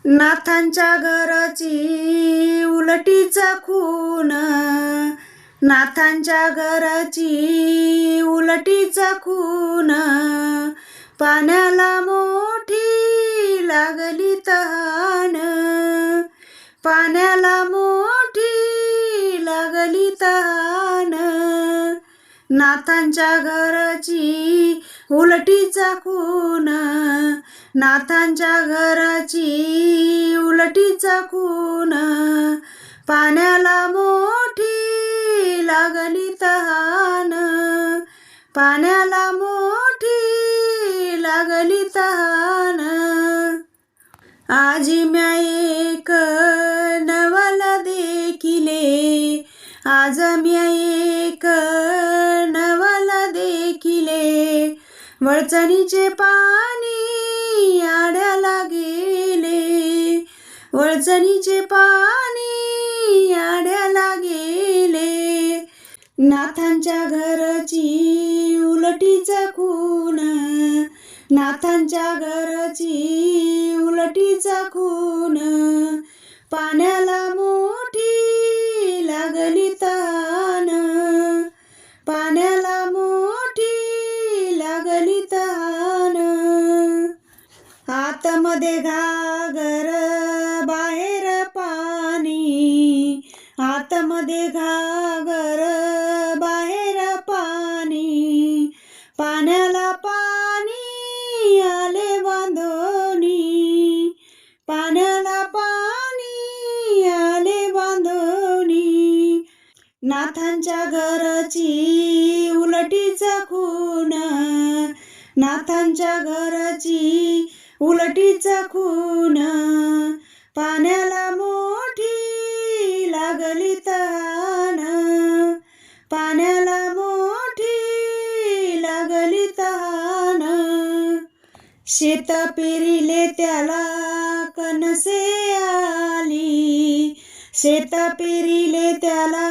नाथांच्या घराची उलटीचा खून, नाथांच्या घराची उलटीचा खून, पाण्याला मोठी लागली तहान, पाण्याला मोठी लागली तहान, नाथांच्या घराची उलटीचा खून, नाथांच्या घराची उलटीचा खून, पाण्याला मोठी लागली तहान, पाण्याला मोठी लागली तहान. आजी म्या एक नवल देखिले, आज म्या एक नवल देखिले, वळचणीचे पाणी आड्याला गेले, वळचणीचे पाणी आड्याला गेले, नाथांच्या घराची उलटीचा खून, नाथांच्या घराची उलटीचा खून, पाण्याला मोठी लागली तहान, पाण्याला मोठी लागली तहान. आतमध्ये घागर बाहेर पाणी, आतमध्ये घागर बाहेर पाणी, पाण्याला पाणी आले बांधोनी, पाण्याला पाणी आले बांधोनी, नाथांच्या घराची उलटीचा खून, नाथांच्या घराची उलटीचा खून, पाण्याला मोठी लागली तहान, पाण्याला मोठी लागली तहान. शेत पेरिले त्याला कणसे आली, शेत पेरिले त्याला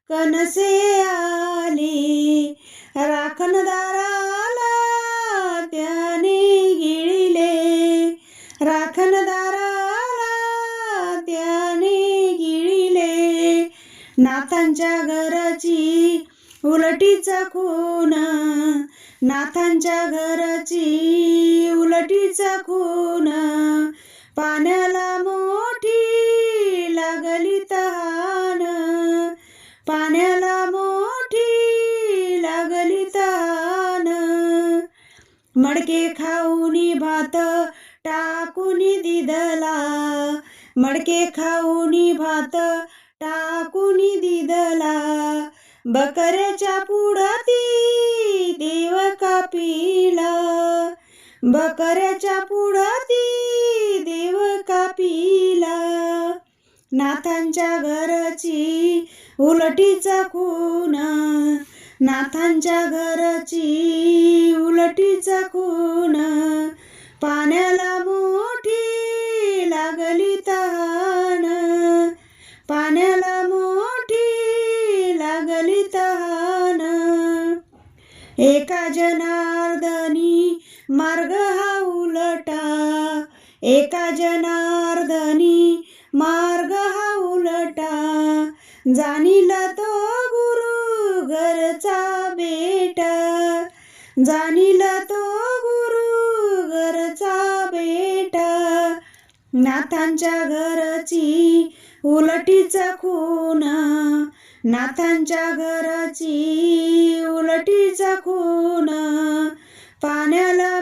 कणसे आली, राखणदाराला त्याने गिळिले, राखणदाराला त्याने गिळिले, नाथांच्या घराची उलटीचा खून, नाथांच्या घराची उलटीचा खून, पाण्याला मोठी लागली तहान, पाण्याला मोठी लागली तहान. मडके खाऊनी भात टाकुनी दिदला, मडके खाऊनी भात टाकुनी दिदला, बकऱ्याच्या पुढाती देव कापिला, बकऱ्याच्या पुढाती देव कापिला, नाथांच्या घराची उलटीचा खून, नाथांच्या घराची उलटीचा खून, पाण्याला मोठी लागली तहान, पाण्याला मोठी लागली तहान. एका जनार्दनी मार्ग हा उलटा, एका जनार्दनी मार्ग हा उलटा, जाणीला तो गुरु घरचा बेटा, जाणीला तो गुरु घरचा बेटा, नाथांच्या घराची उलटीचा खून, नाथांच्या घराची उलटीचा खून, पाण्याला